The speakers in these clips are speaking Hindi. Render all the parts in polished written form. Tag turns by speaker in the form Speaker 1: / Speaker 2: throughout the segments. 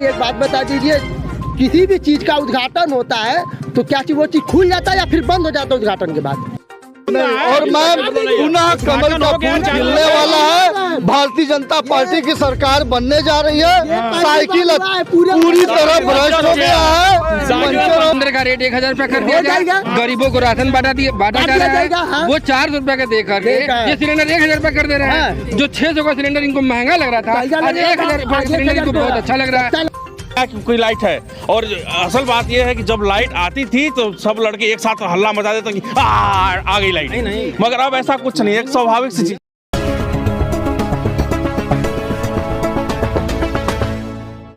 Speaker 1: एक बात बता दीजिए, किसी भी चीज का उद्घाटन होता है तो क्या वो चीज खुल जाता है या फिर बंद हो जाता है उद्घाटन के बाद?
Speaker 2: और मैं पुनः कमल का फूल खिलने वाला है। भारतीय जनता पार्टी की सरकार बनने जा रही है। साइकिल पूरी तरह भ्रष्ट हो गया है।
Speaker 3: सिलेंडर का रेट 1000 रुपया कर दिया जाएगा। गरीबों को राशन बांटा जा रहा है, वो 400 रुपया का दे करके ये सिलेंडर 1000 रुपया कर दे रहे हैं। जो 600 का सिलेंडर इनको महंगा लग रहा था, आज 1000 रुपया का सिलेंडर इनको बहुत अच्छा लग रहा है।
Speaker 4: कोई लाइट है, और असल बात यह है कि जब लाइट आती थी तो सब लड़के एक साथ हल्ला मचा देते कि आ गई लाइट, नहीं। मगर अब ऐसा कुछ नहीं, एक स्वाभाविक सी चीज।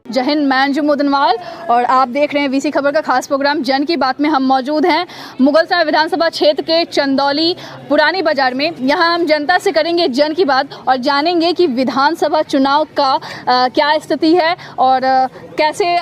Speaker 5: जय हिंद, मैं अंजुम मोदनवाल और आप देख रहे हैं वीसी खबर का खास प्रोग्राम जन की बात में। हम मौजूद हैं मुगलसराय विधानसभा क्षेत्र के चंदौली पुरानी बाजार में। यहाँ हम जनता से करेंगे जन की बात और जानेंगे कि विधानसभा चुनाव का क्या स्थिति है और कैसे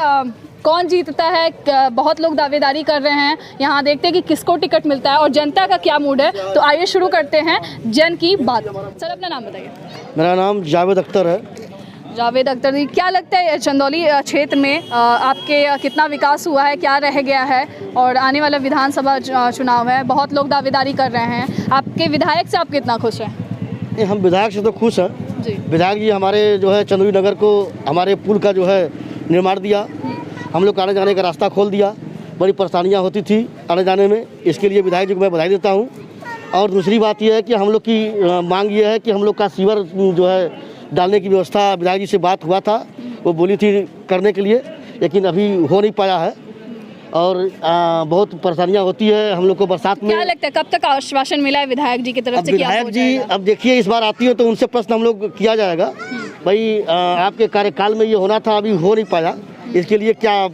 Speaker 5: कौन जीतता है। बहुत लोग दावेदारी कर रहे हैं, यहाँ देखते हैं कि किसको टिकट मिलता है और जनता का क्या मूड है। तो आइए शुरू करते हैं जन की बात। सर, अपना नाम बताइए।
Speaker 2: मेरा नाम जावेद अख्तर है।
Speaker 5: जावेद अख्तर जी, क्या लगता है चंदौली क्षेत्र में आपके कितना विकास हुआ है, क्या रह गया है? और आने वाला विधानसभा चुनाव है, बहुत लोग दावेदारी कर रहे हैं। आपके विधायक से आप कितना खुश हैं?
Speaker 2: हम विधायक से तो खुश हैं जी। विधायक जी हमारे जो है चंदौली नगर को हमारे पुल का जो है निर्माण दिया, हम लोग आने जाने का रास्ता खोल दिया। बड़ी परेशानियाँ होती थी आने जाने में, इसके लिए विधायक जी को मैं बधाई देता हूँ। और दूसरी बात यह है कि हम लोग की मांग ये है कि हम लोग का सीवर जो है डालने की व्यवस्था विधायक जी से बात हुआ था, वो बोली थी करने के लिए, लेकिन अभी हो नहीं पाया है और बहुत परेशानियां होती है हम लोग को बरसात में।
Speaker 5: क्या लगता है कब तक आश्वासन मिला है विधायक जी की तरफ से?
Speaker 2: विधायक जी अब देखिए इस बार आती है तो उनसे प्रश्न हम लोग किया जाएगा, भाई आपके कार्यकाल में ये होना था, अभी हो नहीं पाया, इसके लिए क्या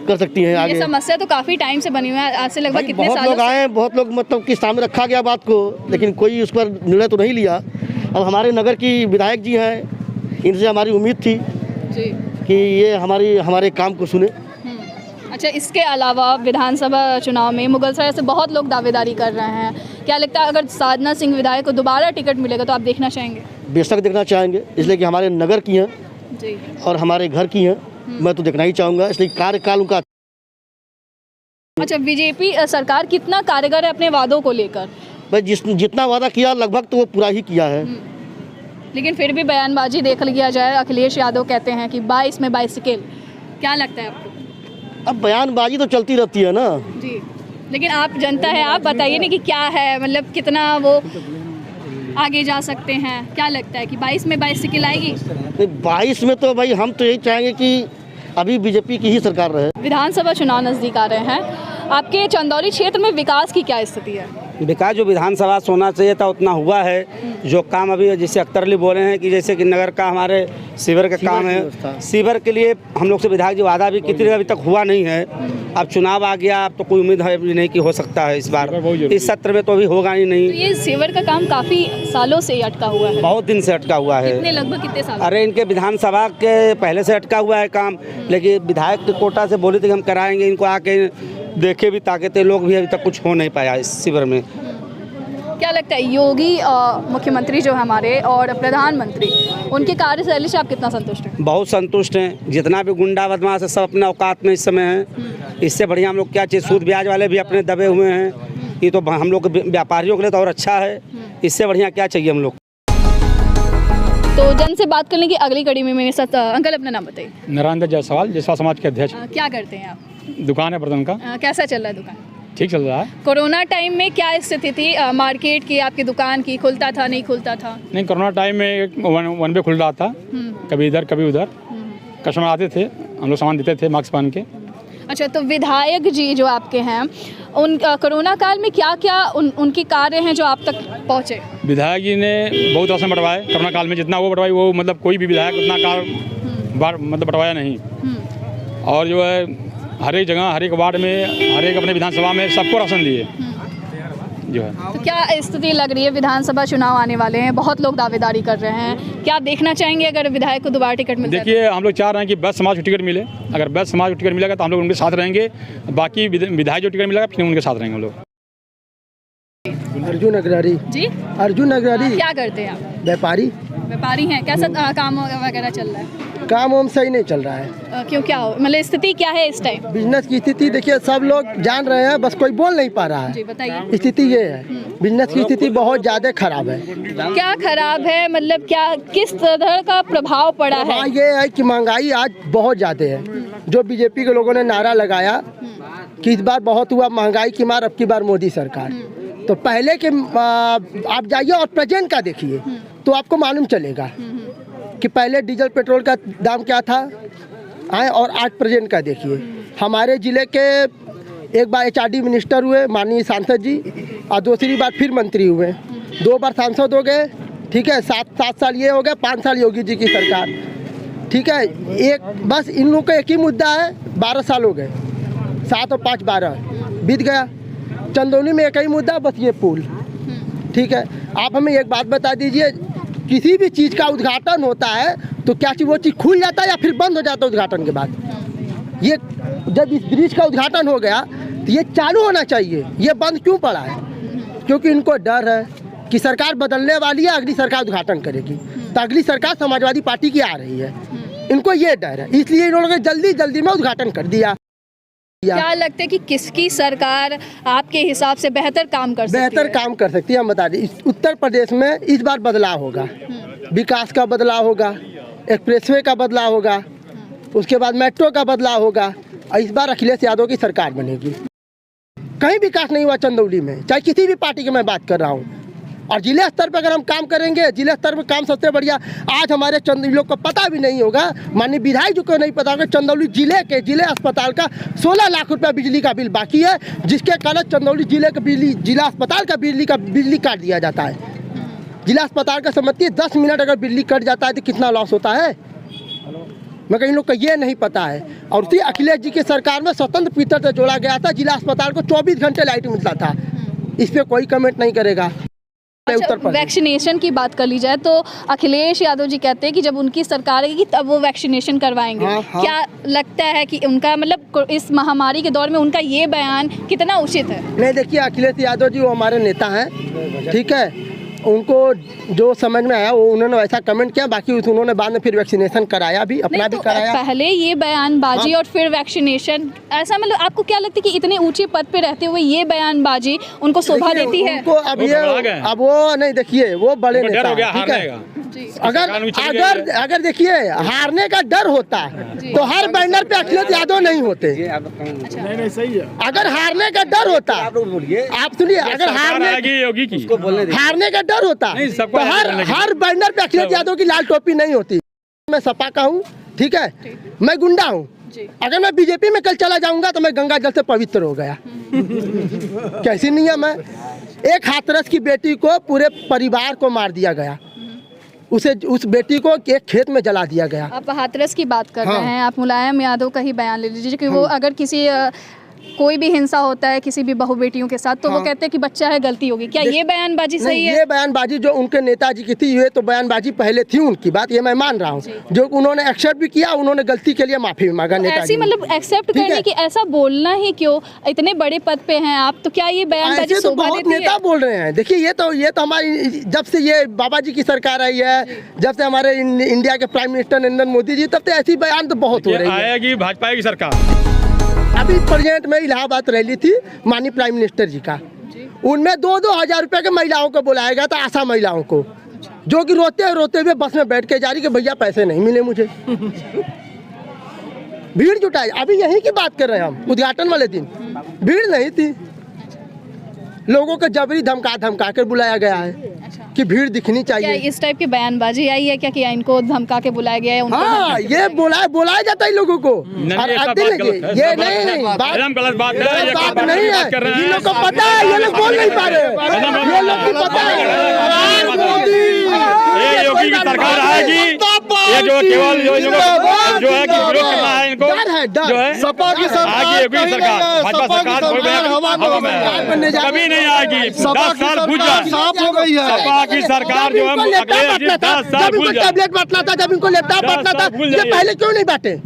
Speaker 2: कर सकती हैं आगे?
Speaker 5: ये समस्या तो काफी टाइम से बनी हुई है, आज से लगभग कितने सालों से?
Speaker 2: बहुत लोग आए, बहुत लोग मतलब कि सामने रखा गया बात को, लेकिन कोई उस पर निर्णय तो नहीं लिया। अब हमारे नगर की विधायक जी हैं, इनसे हमारी उम्मीद थी जी कि ये हमारे काम को सुने।
Speaker 5: अच्छा, इसके अलावा विधानसभा चुनाव में मुगलसराय से बहुत लोग दावेदारी कर रहे हैं। क्या लगता है अगर साधना सिंह विधायक को दोबारा टिकट मिलेगा तो आप देखना चाहेंगे?
Speaker 2: बेशक देखना चाहेंगे, इसलिए कि हमारे नगर की हैं
Speaker 5: जी
Speaker 2: और हमारे घर की हैं, मैं तो देखना ही चाहूँगा, इसलिए कार्यकाल उनका।
Speaker 5: अच्छा, बीजेपी सरकार कितना कारगर है अपने वादों को लेकर?
Speaker 2: भाई जितना वादा किया लगभग तो वो पूरा ही किया है।
Speaker 5: लेकिन फिर भी बयानबाजी देख लिया जाए, अखिलेश यादव कहते हैं कि 22 में बाइसिकल। क्या लगता है आपको?
Speaker 2: अब बयानबाजी तो चलती रहती है ना
Speaker 5: जी, लेकिन आप जनता है, आप बताइए ना कि क्या है, मतलब कितना वो आगे जा सकते हैं? क्या लगता है कि 22 में बाइसिकल आएगी?
Speaker 2: 22 में तो भाई हम तो यही चाहेंगे कि अभी बीजेपी की ही सरकार रहे।
Speaker 5: विधानसभा चुनाव नज़दीक आ रहे हैं, आपके चंदौली क्षेत्र में विकास की क्या स्थिति है?
Speaker 6: विकास जो विधानसभा से होना चाहिए था उतना हुआ है। जो काम अभी जैसे अख्तर अली बोले हैं कि जैसे कि नगर का हमारे सीवर का काम है, सीवर के लिए हम लोग से विधायक जी वादा भी कितने अभी तक हुआ नहीं है। अब चुनाव आ गया, अब तो कोई उम्मीद है नहीं कि हो सकता है इस बार, इस सत्र में तो अभी होगा ही नहीं।
Speaker 5: तो ये सीवर का काम काफ़ी सालों से अटका हुआ है,
Speaker 6: बहुत दिन से अटका हुआ है।
Speaker 5: लगभग कितने साल?
Speaker 6: अरे इनके विधानसभा के पहले से अटका हुआ है काम, लेकिन विधायक के कोटा से बोले थे कि हम कराएंगे, इनको आके देखे भी ताकि थे लोग भी, अभी तक कुछ हो नहीं पाया इस शिविर में।
Speaker 5: क्या लगता है योगी मुख्यमंत्री जो हमारे और प्रधानमंत्री, उनकी कार्यशैली से आप कितना संतुष्ट हैं?
Speaker 6: बहुत संतुष्ट हैं। जितना भी गुंडा बदमाश है सब अपने औकात में इस समय हैं। इससे बढ़िया हम लोग क्या चाहिए? सूद ब्याज वाले भी अपने दबे हुए हैं, ये तो हम लोग व्यापारियों के लिए तो और अच्छा है। इससे बढ़िया क्या चाहिए हम लोग?
Speaker 5: तो जन से बात करने की अगली कड़ी में मेरे साथ अंकल, अपना नाम बताइए।
Speaker 7: नारायण जायसवाल, जसवा समाज के अध्यक्ष।
Speaker 5: क्या करते हैं आप?
Speaker 7: दुकान है बर्तन का।
Speaker 5: कैसा चल रहा है दुकान?
Speaker 7: ठीक चल रहा है।
Speaker 5: कोरोना टाइम में क्या स्थिति थी मार्केट की, आपकी दुकान की? खुलता था, नहीं खुलता था?
Speaker 7: नहीं, कोरोना टाइम में वन वे खुल रहा था, कभी इधर कभी उधर। कस्टमर आते थे, हम लोग सामान देते थे मास्क पहन के।
Speaker 5: अच्छा, तो विधायक जी जो आपके हैं, उन कोरोना काल में क्या क्या उनकी कार्य हैं जो आप तक पहुँचे?
Speaker 7: विधायक जी ने बहुत राशन बंटवाए कोरोना काल में, जितना वो बंटवाई वो मतलब कोई भी विधायक उतना कार्य मतलब बंटवाया नहीं। और जो है हर एक जगह, हर एक वार्ड में, हर एक अपने विधानसभा में सबको राशन दिए जो है।
Speaker 5: तो क्या स्थिति लग रही है? विधानसभा चुनाव आने वाले हैं, बहुत लोग दावेदारी कर रहे हैं, क्या देखना चाहेंगे अगर विधायक को दोबारा टिकट मिले?
Speaker 7: देखिए, हम लोग चाह रहे हैं कि बस समाज को टिकट मिले। अगर बस समाज को टिकट मिलेगा तो हम लोग उनके साथ रहेंगे, बाकी विधायक जो टिकट मिलेगा फिर उनके साथ रहेंगे हम लोग।
Speaker 1: अर्जुन अग्रवारी
Speaker 5: जी।
Speaker 1: अर्जुन अग्रवारी।
Speaker 5: क्या करते हैं आप?
Speaker 1: व्यापारी
Speaker 5: हैं। कैसा काम वगैरह चल रहा है?
Speaker 1: काम वाम सही नहीं चल रहा है।
Speaker 5: क्यों, क्या हो मतलब स्थिति क्या है इस टाइम?
Speaker 1: बिजनेस की स्थिति देखिए, सब लोग जान रहे हैं, बस कोई बोल नहीं पा रहा
Speaker 5: जी
Speaker 1: है।
Speaker 5: बताइए।
Speaker 1: स्थिति ये है, बिजनेस की स्थिति बहुत ज़्यादा खराब है।
Speaker 5: क्या खराब है, मतलब क्या किस तरह का प्रभाव पड़ा है?
Speaker 1: हाँ, ये है कि महंगाई आज बहुत ज़्यादा है। जो बीजेपी के लोगों ने नारा लगाया कि इस बार बहुत हुआ महंगाई की मार, अब की बार मोदी सरकार, तो पहले के आप जाइए और प्रेजेंट का देखिए तो आपको मालूम चलेगा कि पहले डीजल पेट्रोल का दाम क्या था आए, और आज प्रेजेंट का देखिए। हमारे ज़िले के एक बार HRD मिनिस्टर हुए माननीय सांसद जी, और दूसरी बार फिर मंत्री हुए, 2 बार सांसद हो गए, ठीक है। 7 साल ये हो गया, 5 साल योगी जी की सरकार, ठीक है। एक बस इन लोगों का एक ही मुद्दा है, 12 साल हो गए, 7 और 5 12 बीत गया। चंदौली में एक ही मुद्दा, बस ये पुल, ठीक है। आप हमें एक बात बता दीजिए, किसी भी चीज़ का उद्घाटन होता है तो क्या चीज़ वो चीज़ खुल जाता है या फिर बंद हो जाता है उद्घाटन के बाद? ये जब इस ब्रिज का उद्घाटन हो गया तो ये चालू होना चाहिए, ये बंद क्यों पड़ा है? क्योंकि इनको डर है कि सरकार बदलने वाली है, अगली सरकार उद्घाटन करेगी, तो अगली सरकार समाजवादी पार्टी की आ रही है, इनको ये डर है, इसलिए इन्होंने जल्दी में उद्घाटन कर दिया।
Speaker 5: क्या लगता है कि किसकी सरकार आपके हिसाब से बेहतर काम कर सकती है?
Speaker 1: बेहतर काम कर सकती है, हम बता दें। उत्तर प्रदेश में इस बार बदलाव होगा, विकास का बदलाव होगा, एक्सप्रेसवे का बदलाव होगा, उसके बाद मेट्रो का बदलाव होगा, और इस बार अखिलेश यादव की सरकार बनेगी। कहीं विकास नहीं हुआ चंदौली में, चाहे किसी भी पार्टी की मैं बात कर रहा हूँ। और जिले स्तर पर अगर हम काम करेंगे, जिले स्तर पर काम सबसे बढ़िया। आज हमारे चंदौली लोग को पता भी नहीं होगा, माननीय विधायक जी को नहीं पता होगा, चंदौली जिले अस्पताल का 16 लाख रुपया बिजली का बिल बाकी है, जिसके कारण चंदौली जिले का बिजली, जिला अस्पताल का बिजली काट दिया जाता है। जिला अस्पताल का समझती है 10 मिनट अगर बिजली कट जाता है तो कितना लॉस होता है, मगर इन लोग को ये नहीं पता है। और उसी अखिलेश जी की सरकार में स्वतंत्र पीटर से जोड़ा गया था, जिला अस्पताल को 24 घंटे लाइट मिलता था। इस पर कोई कमेंट नहीं करेगा।
Speaker 5: अच्छा, वैक्सीनेशन की बात कर ली जाए तो अखिलेश यादव जी कहते हैं कि जब उनकी सरकार आएगी तब वो वैक्सीनेशन करवाएंगे।
Speaker 1: हाँ।
Speaker 5: क्या लगता है कि उनका मतलब इस महामारी के दौर में उनका ये बयान कितना उचित है?
Speaker 1: नहीं, देखिए अखिलेश यादव जी वो हमारे नेता हैं, ठीक है। उनको जो समझ में आया वो उन्होंने वैसा कमेंट किया, बाकी उन्होंने बाद में फिर वैक्सीनेशन कराया भी, अपना भी कराया।
Speaker 5: पहले ये बयानबाजी
Speaker 1: हाँ।
Speaker 5: और फिर वैक्सीनेशन, ऐसा मतलब आपको क्या लगता है कि इतने ऊंचे पद पे रहते हुए ये बयानबाजी उनको शोभा देती है?
Speaker 1: उनको अब वो नहीं, देखिए वो बड़े नेता हैं, ठीक है। अगर देखिए हारने का डर होता तो हर बैनर पे अखिलेश यादव नहीं होते।
Speaker 8: नहीं सही है।
Speaker 1: अगर हारने का डर होता, आप सुनिए, अगर हारने का डर होता तो हर बैनर पे अखिलेश यादव की लाल टोपी नहीं होती। मैं सपा का हूँ, ठीक है, मैं गुंडा हूँ। अगर मैं बीजेपी में कल चला जाऊंगा तो मैं गंगा जल से पवित्र हो गया। कैसी नियम है? एक हाथरस की बेटी को पूरे परिवार को मार दिया गया, उस बेटी को एक खेत में जला दिया गया।
Speaker 5: आप हाथरस की बात कर
Speaker 1: हाँ।
Speaker 5: रहे हैं, आप मुलायम यादव का ही बयान ले लीजिए कि वो अगर किसी कोई भी हिंसा होता है किसी भी बहू बेटियों के साथ तो वो कहते हैं कि बच्चा है, गलती होगी। क्या ये बयानबाजी सही है?
Speaker 1: ये बयानबाजी जो उनके नेताजी की थी, ये तो बयानबाजी पहले थी उनकी बात, ये मैं मान रहा हूँ। जो उन्होंने एक्सेप्ट भी किया, उन्होंने गलती के लिए माफी भी मांगा नेताजी।
Speaker 5: ऐसी मतलब एक्सेप्ट करने की, ऐसा बोलना ही क्यों? इतने बड़े पद पे हैं आप, तो क्या ये बयानबाजी
Speaker 1: तो बहुत नेता बोल रहे हैं। देखिए ये तो हमारी, जब से ये बाबा जी की सरकार आई है, जब से हमारे इंडिया के प्राइम मिनिस्टर नरेंद्र मोदी जी, तब से ऐसी बयान तो बहुत हो रही है।
Speaker 7: आएगी भाजपा की सरकार।
Speaker 1: अभी प्रेजेंट में इलाहाबाद रैली थी माननीय प्राइम मिनिस्टर जी का, उनमें 2-2 हजार रुपए के महिलाओं को बुलाया गया था, आशा महिलाओं को, जो कि रोते हुए बस में बैठ के जा रही कि भैया पैसे नहीं मिले मुझे। भीड़ जुटाई, अभी यहीं की बात कर रहे हैं हम, उद्घाटन वाले दिन भीड़ नहीं थी, लोगों को जबरी धमका कर बुलाया गया है कि भीड़ दिखनी चाहिए।
Speaker 5: क्या इस टाइप की बयानबाजी आई है क्या कि इनको धमका के बुलाया गया है?
Speaker 1: हाँ, ये बुलाया जाता है लोगों को। ये नहीं, बात नहीं है, इन लोग को पता है, ये लोग बोल नहीं पा रहे, ये लोग को पता है।
Speaker 7: योगी की सरकार आएगी, ये जो केवल जो है कि विरोध करना है इनको, जो है
Speaker 8: सपा की सरकार
Speaker 7: आगे अभी
Speaker 8: कहीं
Speaker 7: सरकार
Speaker 8: नहीं है,
Speaker 7: भाजपा
Speaker 8: सपा की
Speaker 7: सरकार कोई
Speaker 8: सरकार हवा में
Speaker 7: हवा
Speaker 8: है।
Speaker 7: में है। कभी नहीं आएगी।
Speaker 8: सपा
Speaker 7: 10
Speaker 8: की
Speaker 7: साल भूल
Speaker 8: सरकार
Speaker 7: जाए।
Speaker 8: साफ हो गई है।
Speaker 7: सपा की सरकार जो है अगले 10 साल
Speaker 1: जब इनको
Speaker 7: भूल जाए।
Speaker 1: टैबलेट बांटना था, जब इनको लैपटॉप
Speaker 7: 10
Speaker 1: बांटना था,
Speaker 7: साल भूल
Speaker 1: ये
Speaker 7: जाइए।
Speaker 1: पहले क्यों नहीं बांटे?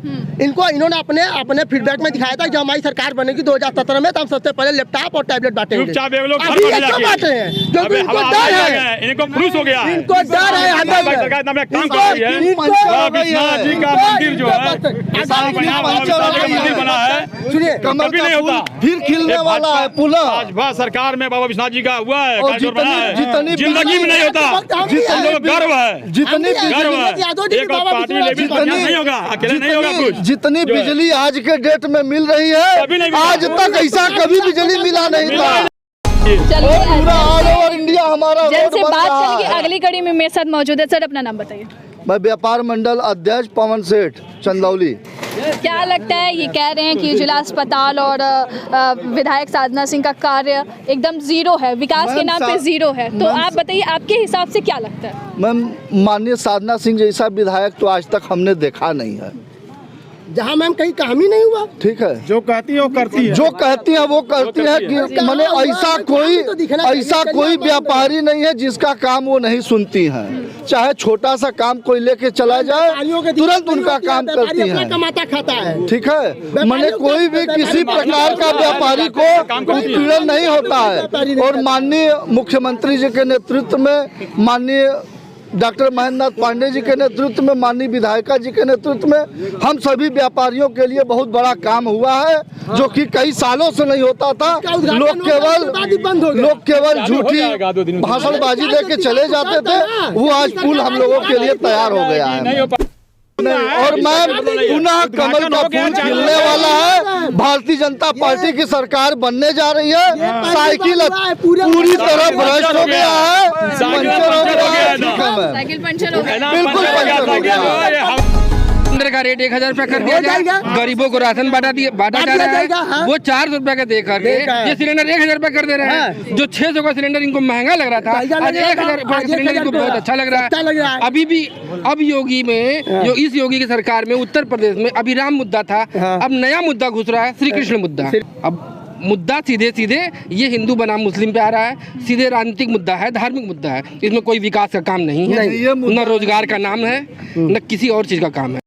Speaker 1: इनको इन्होंने अपने फीडबैक में दिखाया था कि हमारी सरकार बनेगी 2017 में, तो हम सबसे पहले लैपटॉप और टैबलेट बांटेंगे।
Speaker 7: चुपचाप एक लोग घर
Speaker 1: अभी
Speaker 7: पर
Speaker 1: ये
Speaker 7: जाके।
Speaker 1: क्यों बांट रहे हैं? क्योंकि
Speaker 7: अबे
Speaker 1: इनको
Speaker 7: हवा
Speaker 1: डर
Speaker 7: आ
Speaker 1: है,
Speaker 7: गया है। इनको खुश हो गया है।
Speaker 1: इनको डर है हमें।
Speaker 7: भाई सरकार इतना काम
Speaker 1: इनको-
Speaker 7: कर रही है।
Speaker 1: इनको-
Speaker 7: बाबा विश्वनाथ जी का मंदिर जो है साल बना, बाबा विश्वनाथ जी का मंदिर बना है।
Speaker 1: सुनिए,
Speaker 8: कमल
Speaker 7: कभी
Speaker 8: का
Speaker 7: नहीं
Speaker 8: फूल
Speaker 7: होता।
Speaker 8: फिर खिलने वाला है पुनः।
Speaker 7: भाजपा सरकार में बाबा विश्वनाथ जी का हुआ है,
Speaker 8: और
Speaker 7: कॉरिडोर बना है।
Speaker 8: जितनी
Speaker 7: जिंदगी में नहीं होता। हम लोग गर्व है,
Speaker 8: जितनी
Speaker 7: गर्व है। एक और पार्टी लेवल पर नहीं होगा, अकेले नहीं होगा कुछ।
Speaker 8: जितनी
Speaker 7: जो है।
Speaker 8: बिजली आज के डेट में मिल रही
Speaker 7: कभी नहीं
Speaker 8: है,
Speaker 7: मिला।
Speaker 8: आज तक ऐसा कभी बिजली मिला नहीं था।
Speaker 5: चलिए
Speaker 8: और पूरा ऑल ओवर इंडिया हमारा
Speaker 5: जन
Speaker 8: रोड
Speaker 5: से
Speaker 8: बन
Speaker 5: बात
Speaker 8: रहा
Speaker 5: करेंगे।
Speaker 8: है।
Speaker 5: अगली कड़ी में मेरे साथ मौजूद है सर, अपना नाम बताइए।
Speaker 8: मैं व्यापार मंडल अध्यक्ष पवन सेठ चंदौली।
Speaker 5: क्या लगता है, ये कह रहे हैं कि जिला अस्पताल और विधायक साधना सिंह का कार्य एकदम जीरो है, विकास के नाम पे जीरो है, तो आप बताइए आपके हिसाब से क्या लगता है?
Speaker 8: मैम, माननीय साधना सिंह जैसा विधायक तो आज तक हमने देखा नहीं है।
Speaker 1: जहाँ मैम कहीं काम ही नहीं हुआ।
Speaker 8: ठीक है,
Speaker 9: जो कहती है वो करती है।
Speaker 8: जो कहती है वो करती है कि मैंने ऐसा कोई व्यापारी नहीं है जिसका काम वो नहीं सुनती हैं। चाहे छोटा सा काम कोई लेके चला जाए, तुरंत उनका काम करती हैं।
Speaker 1: कमाता खाता है।
Speaker 8: ठीक है, मैंने कोई भी किसी प्रकार का व्यापारी को उत्पीड़न नहीं होता है। और माननीय मुख्यमंत्री जी के नेतृत्व में, माननीय डॉक्टर महेंद्र नाथ पांडे जी के नेतृत्व में, माननीय विधायिका जी के नेतृत्व में हम सभी व्यापारियों के लिए बहुत बड़ा काम हुआ है, जो कि कई सालों से नहीं होता था। लोग केवल झूठी भाषणबाजी दे के चले जाते थे। वो आज पुल हम लोगों के लिए तैयार हो गया है। और मैं पुनः कमल का फूल खिलने वाला है। भारतीय जनता पार्टी की सरकार बनने जा रही है। साइकिल पूरी तरह भ्रष्ट हो गया है, पंचर हो गया है। ठीक है मैम,
Speaker 5: साइकिल पंचर हो गया।
Speaker 8: बिल्कुल पंचर हो गया है।
Speaker 3: सिलेंडर का रेट 1000 रुपया कर दिया जाएगा। गरीबों को राशन बांटा जा रहा है। वो 400 रुपया का दे करके ये सिलेंडर 1000 रुपया कर दे रहे हैं। जो 600 का सिलेंडर इनको महंगा लग रहा था, आज 1000 रुपया का सिलेंडर इनको बहुत अच्छा लग रहा है। अभी भी अब योगी में, जो इस योगी की सरकार में उत्तर प्रदेश में अभी राम मुद्दा था, अब नया मुद्दा घुस रहा है, श्री कृष्ण मुद्दा। अब मुद्दा सीधे सीधे ये हिंदू बनाम मुस्लिम पे आ रहा है, सीधे राजनीतिक मुद्दा है, धार्मिक मुद्दा है। इसमें कोई विकास का काम नहीं है, न रोजगार का नाम है, न किसी और चीज का काम है।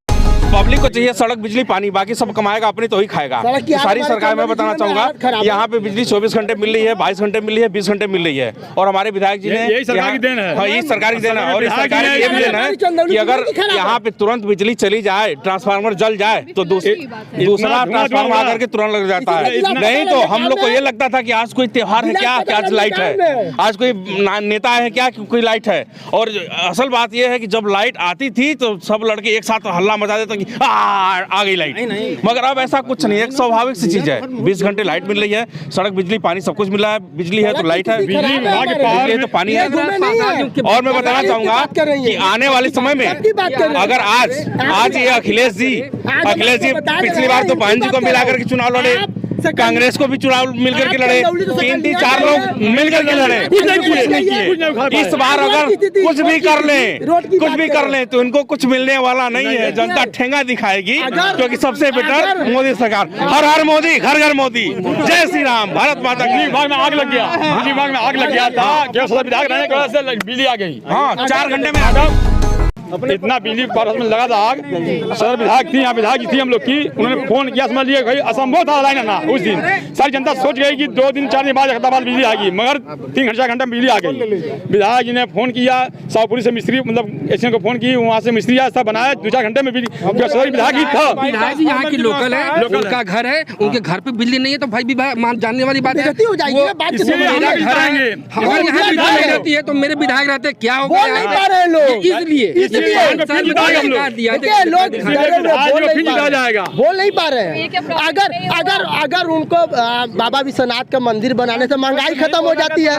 Speaker 4: पब्लिक को चाहिए सड़क, बिजली, पानी, बाकी सब कमाएगा अपनी तो ही खाएगा। सारी सरकार में बताना चाहूंगा, यहाँ पे बिजली 24 घंटे मिल रही है, 22 घंटे मिल रही है, 20 घंटे मिल रही है। और हमारे विधायक जी ने
Speaker 7: यही सरकार की देन है।
Speaker 4: हाँ, यही सरकार की देन है। और इस सरकार की ये भी देन है कि अगर यहाँ पे तुरंत बिजली चली जाए, ट्रांसफार्मर जल जाए, तो दूसरा ट्रांसफार्मर आकर के तुरंत लग जाता है। नहीं तो हम लोग को ये लगता था कि आज कोई त्योहार है क्या, कि आज लाइट है, आज कोई नेता है क्या, कोई लाइट है। और असल बात यह है कि जब लाइट आती थी तो सब लड़के एक साथ हल्ला मचा देते कि आ गई लाइट। मगर अब ऐसा कुछ नहीं है, एक स्वाभाविक सी चीज है। 20 घंटे लाइट मिल रही है, सड़क, बिजली, पानी सब कुछ मिल रहा है। बिजली है तो लाइट है, बिजली है तो पानी है। और मैं बताना चाहूंगा कि आने वाले समय में अगर आज ये अखिलेश जी पिछली बार तो बहन जी को मिलाकर के चुनाव लड़े, कांग्रेस को भी चुनाव मिलकर के लड़े, 3-4 लोग मिलकर के लड़े, कुछ नहीं किए। इस बार अगर कुछ भी कर लें तो इनको कुछ मिलने वाला नहीं है। जनता ठेंगा दिखाएगी, क्योंकि सबसे बेटर मोदी सरकार। हर हर मोदी, घर घर मोदी। जय श्री राम, भारत माता की।
Speaker 7: विभाग में आग लग गया, विभाग में आग लग गया था, विधायक रहने की वजह से बिजली आ गई।
Speaker 4: हाँ, 4 घंटे में आ गया।
Speaker 7: इतना बिजली पास में लगा था आग। सदर विधायक थी, यहाँ विधायक थी हम लोग की, उन्होंने फोन किया, समझ लिए भाई असंभव था लाइन आना। उस दिन सारी जनता सोच गई कि 2 दिन 4 दिन बाद एक बाद बिजली आएगी, मगर 3-4 घंटे में बिजली आ गई। विधायक जी ने फोन किया, शाहपुरी से मिस्त्री, मतलब एशियन को फोन की, वहाँ से मिस्त्री आया, सब बनाया, 2-4 घंटे में बिजली। सदर विधायक ही था,
Speaker 3: विधायक जी यहाँ की लोकल है, उनका घर है, उनके घर पे बिजली नहीं है तो भाई जानने वाली बात है।
Speaker 7: इसलिए
Speaker 3: अगर यहाँ बिजली नहीं रहती है तो मेरे विधायक रहते, क्या होगा? इसलिए
Speaker 1: बोल नहीं पा रहे हैं। अगर उनको बाबा विश्वनाथ का मंदिर बनाने से महंगाई खत्म हो जाती है,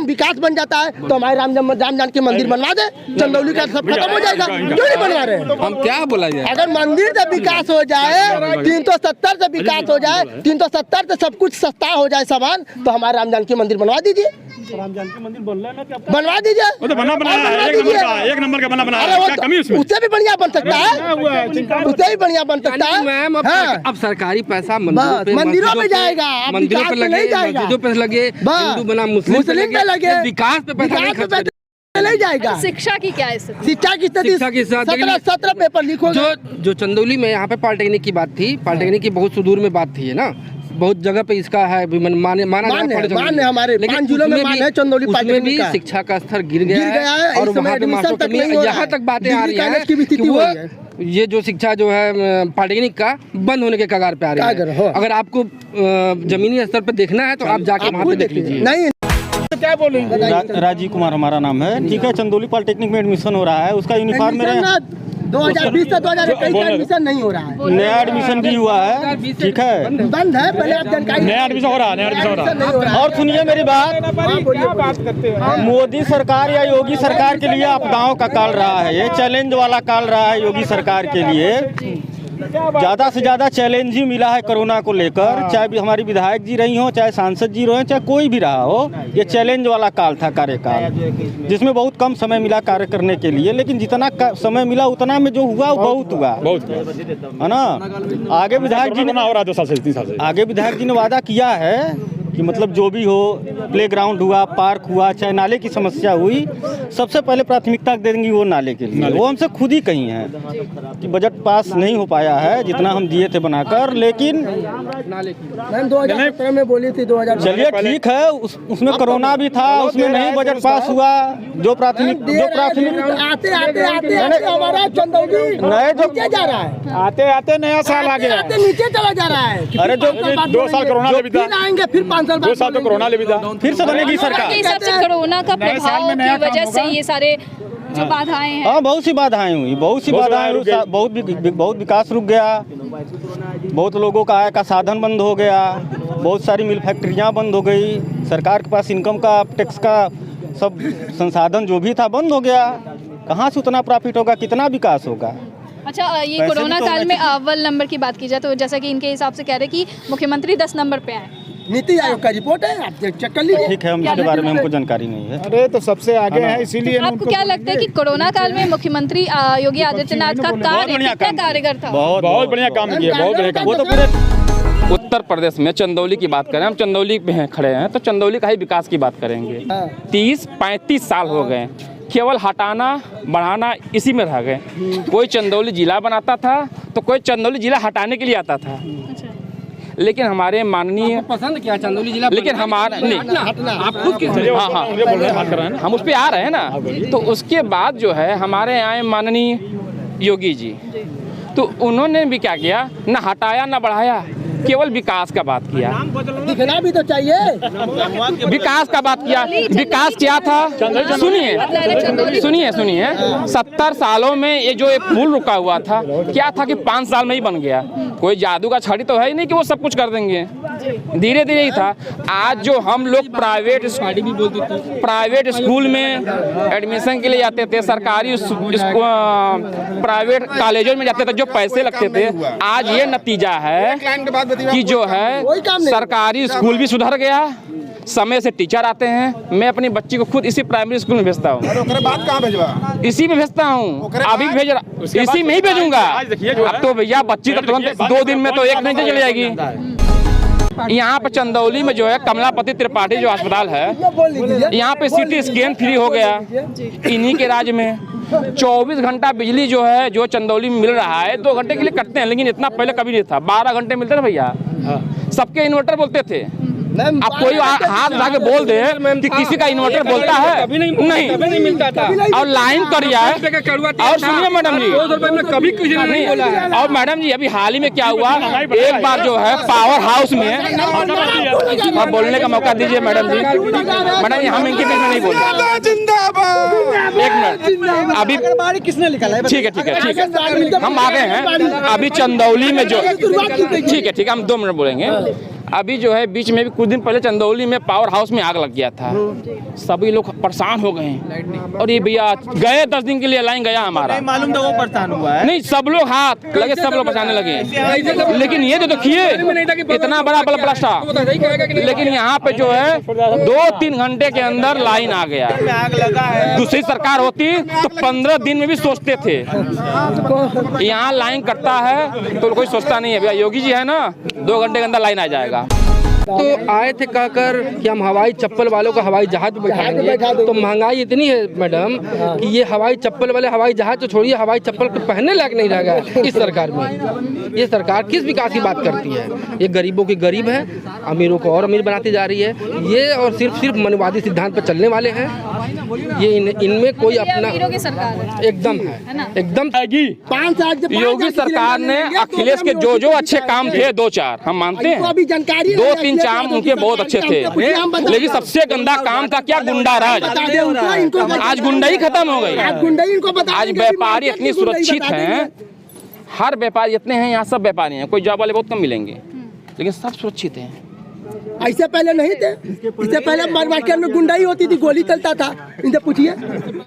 Speaker 1: विकास बन जाता है, तो हमारे राम जानकी मंदिर बनवा दे, चंदौली का सब खत्म हो जाएगा। क्यों नहीं बनवा रहे?
Speaker 3: हम क्या बोला जाए?
Speaker 1: अगर मंदिर से विकास हो जाए, 370 से विकास हो जाए, 370 से सब कुछ सस्ता हो जाए सामान, तो हमारे राम जानकी मंदिर बनवा दीजिए। बनवा दीजिए।
Speaker 7: वो तो बना बनाया है, एक नंबर का बना बनाया
Speaker 1: अरे
Speaker 7: है,
Speaker 1: वो
Speaker 7: क्या कमी उसमें?
Speaker 1: उससे भी बढ़िया बन सकता है, उससे भी बढ़िया बन सकता है।
Speaker 3: मैम
Speaker 1: हाँ।
Speaker 3: अब सरकारी पैसा
Speaker 1: मंदिरों पे जाएगा,
Speaker 3: मंदिरों पे लगे, मस्जिदों पे लगे, हिंदू बना मुस्लिम पे लगे, विकास पे पैसा नहीं खर्च करते।
Speaker 1: नहीं जाएगा।
Speaker 5: शिक्षा की क्या स्थिति?
Speaker 1: शिक्षा की स्थिति,
Speaker 3: शिक्षा की स्थिति
Speaker 1: 17 पेपर लीक हो गए।
Speaker 3: जो चंदौली में यहाँ पे पॉलिटेक्निक की बात थी, पॉलिटेक्निक की बहुत सुदूर में बात थी, है ना, बहुत जगह पे इसका है माना
Speaker 1: हमारे 5 जिलों में मान है चंदौली
Speaker 3: उसमें भी शिक्षा का स्तर गिर गया है और वहाँ पे मास्टरों की कमी, यहाँ तक बातें आ रही हैं कि वो ये जो शिक्षा जो है पॉलिटेक्निक का बंद होने के कगार पे आ रही है। अगर आपको जमीनी स्तर पे देखना है तो आप जाके वहाँ पे देख लीजिए।
Speaker 1: नहीं क्या बोलेंगे?
Speaker 9: राजीव कुमार हमारा नाम है। ठीक है, चंदौली पॉलिटेक्निक में एडमिशन हो रहा है, उसका यूनिफॉर्म मेरे
Speaker 1: 2020 से 2021 का एडमिशन नहीं हो रहा है।
Speaker 9: नया एडमिशन भी हुआ है। ठीक है,
Speaker 1: बंद है, पहले आप जानकारी।
Speaker 7: नया एडमिशन हो रहा है, नया एडमिशन हो रहा है।
Speaker 9: और सुनिए मेरी बात, मोदी सरकार या योगी सरकार के लिए आपदाओं का काल रहा है, ये चैलेंज वाला काल रहा है योगी सरकार के लिए। ज़्यादा से ज़्यादा चैलेंज ही मिला है कोरोना को लेकर, चाहे भी हमारी विधायक जी रही हो, चाहे सांसद जी रहे, चाहे कोई भी रहा हो, ये चैलेंज वाला काल था, कार्यकाल, जिसमें बहुत कम समय मिला कार्य करने के लिए। लेकिन जितना समय मिला उतना में जो हुआ वो बहुत है ना। आगे विधायक जी ने
Speaker 7: हो रहा 2 साल से 3 साल से
Speaker 9: आगे विधायक जी ने वादा किया है कि मतलब जो भी हो, प्लेग्राउंड हुआ, पार्क हुआ, चाहे नाले की समस्या हुई, सबसे पहले प्राथमिकता देंगी वो नाले के लिए। वो हमसे खुद ही कही हैं कि बजट पास नहीं हो पाया है जितना हम दिए थे बनाकर, लेकिन
Speaker 1: 2017 में बोली थी 2000।
Speaker 9: चलिए ठीक है, उसमें कोरोना भी था, उसमें नहीं बजट पास हुआ। जो प्राथमिक
Speaker 1: आते हमारा चंदौली
Speaker 9: नए जो
Speaker 1: जा रहा है,
Speaker 7: आते नया साल आ गया,
Speaker 1: नीचे चला जा रहा है।
Speaker 9: अरे जो
Speaker 7: 2 साल कोरोना ले भी था,
Speaker 1: फिर आएंगे, फिर 5 साल
Speaker 7: 2 साल तो कोरोना ले भी था,
Speaker 9: फिर से बनेगी सरकार।
Speaker 5: के हिसाब से कोरोना का प्रभाव की वजह से ये सारे जो बाधाएं हैं।
Speaker 9: हाँ, बहुत सी बाधाएं हुई, बहुत विकास रुक गया, बहुत लोगों का आय का साधन बंद हो गया, बहुत सारी मिल फैक्ट्रियाँ बंद हो गई, सरकार के पास इनकम का, टैक्स का सब संसाधन जो भी था बंद हो गया। कहाँ से उतना प्रॉफिट होगा, कितना विकास होगा?
Speaker 5: अच्छा, ये कोरोना काल में अव्वल नंबर की बात की जाए तो जैसा कि इनके हिसाब से कह रहे कि मुख्यमंत्री 10 नंबर पे आए।
Speaker 1: नीति आयोग का रिपोर्ट है, आप चेक कर लीजिए।
Speaker 9: ठीक है, हम इसके बारे में हमको जानकारी नहीं है।
Speaker 7: अरे तो सबसे आगे है, इसीलिए
Speaker 5: आपको क्या लगता है कि कोरोना काल में मुख्यमंत्री योगी आदित्यनाथ का कार्य कितना कारगर था?
Speaker 7: बहुत बढ़िया काम किया, बहुत बढ़िया काम।
Speaker 9: वो तो पूरे
Speaker 10: उत्तर प्रदेश में चंदौली की बात करें, हम चंदौली में खड़े हैं तो चंदौली का ही विकास की बात करेंगे। 30-35 साल हो गए, केवल हटाना बढ़ाना इसी में रह गए। कोई चंदौली जिला बनाता था तो कोई चंदौली जिला हटाने के लिए आता था। लेकिन हमारे माननीय
Speaker 3: पसंद क्या चंदौली जिला,
Speaker 10: लेकिन हमारा नहीं,
Speaker 3: आप खुद के
Speaker 10: हाँ, हम उस पर आ रहे हैं ना। तो उसके बाद जो है हमारे आए माननीय योगी जी, तो उन्होंने भी क्या किया, ना हटाया ना बढ़ाया, केवल विकास का बात किया।
Speaker 1: दिखना भी तो चाहिए,
Speaker 10: विकास का बात किया। विकास क्या था, सुनिए 70 सालों में ये जो एक पुल रुका हुआ था, क्या था कि 5 साल में ही बन गया। कोई जादू का छड़ी तो है ही नहीं कि वो सब कुछ कर देंगे, धीरे धीरे ही था। आज जो हम लोग प्राइवेट स्कूल में एडमिशन के लिए जाते थे, सरकारी प्राइवेट कॉलेजों में जाते थे, जो पैसे लगते थे, आज ये नतीजा है कि जो है सरकारी स्कूल भी सुधर गया, समय से टीचर आते हैं। मैं अपनी बच्ची को खुद इसी प्राइमरी स्कूल में भेजता हूँ, इसी में भेजता हूँ, अभी भेज रहा, इसी में ही भेजूंगा। अब तो भैया बच्ची तो तुरंत 2 दिन में तो 1 नहीं चली जाएगी। यहाँ पे चंदौली में जो है कमलापति त्रिपाठी जो अस्पताल है, यहाँ पे CT स्कैन फ्री हो गया इन्हीं के राज में। 24 घंटा बिजली जो है जो चंदौली में मिल रहा है, 2 घंटे के लिए कटते हैं, लेकिन इतना पहले कभी नहीं था। 12 घंटे मिलते ना भैया, सबके इन्वर्टर बोलते थे। अब कोई हाथ उठा के बोल दे कि किसी का इन्वर्टर बोलता है, नहीं मिलता था। और लाइन कर है। और सुनिए मैडम जी,
Speaker 3: कभी किसी ने नहीं बोला है।
Speaker 10: और मैडम जी अभी हाल ही में क्या हुआ, एक बार जो है पावर हाउस में, आप बोलने का मौका दीजिए मैडम जी। मैडम हम इनके बीच में नहीं बोल रहे, एक मिनट। अभी
Speaker 1: किसने निकाला है?
Speaker 10: ठीक है, हम आ गए हैं। अभी चंदौली में जो, ठीक है हम 2 मिनट बोलेंगे। अभी जो है बीच में भी कुछ दिन पहले चंदौली में पावर हाउस में आग लग गया था, सभी लोग परेशान हो गए हैं। और ये भैया गए 10 दिन के लिए लाइन गया हमारा,
Speaker 9: मालूम था वो परेशान हुआ है।
Speaker 10: नहीं सब लोग हाथ लगे, सब लोग परेशान लगे। लेकिन ये तो देखिए इतना बड़ा बल्ब ब्लास्ट, लेकिन यहाँ पे जो है 2-3 घंटे के अंदर लाइन आ गया।
Speaker 9: आग लगा है।
Speaker 10: दूसरी सरकार होती तो 15 दिन में भी सोचते थे, यहाँ लाइन कटता है तो कोई सोचता नहीं है। भैया योगी जी है ना, 2 घंटे के अंदर लाइन आ जाएगा।
Speaker 3: तो आए थे कहकर कि हम हवाई चप्पल वालों को हवाई जहाज में बैठाएंगे, तो महंगाई इतनी है मैडम कि ये हवाई चप्पल वाले हवाई जहाज तो छोड़िए, हवाई चप्पल को पहनने लायक नहीं रह गया इस सरकार में। ये सरकार किस विकास की बात करती है? ये गरीबों की गरीब है, अमीरों को और अमीर बनाती जा रही है ये, और सिर्फ मनवादी सिद्धांत पर चलने वाले हैं ये। इनमें कोई अपना एकदम है, एकदम।
Speaker 1: 5 साल
Speaker 10: योगी सरकार ने अखिलेश के जो अच्छे काम थे 2-4 हम मानते हैं,
Speaker 1: अभी जानकारी
Speaker 10: 2-3 काम उनके बहुत अच्छे थे, लेकिन सबसे गंदा काम था क्या? गुंडा राज। आज गुंडाई खत्म हो गई। आज व्यापारी इतनी सुरक्षित हैं, हर व्यापारी इतने हैं, यहाँ सब व्यापारी हैं, कोई जॉब वाले बहुत कम मिलेंगे, लेकिन सब सुरक्षित हैं।
Speaker 1: ऐसे पहले नहीं थे, इससे पहले मार्केट में गुंडाई होती थी, गोली चलता था, इनसे पूछिए।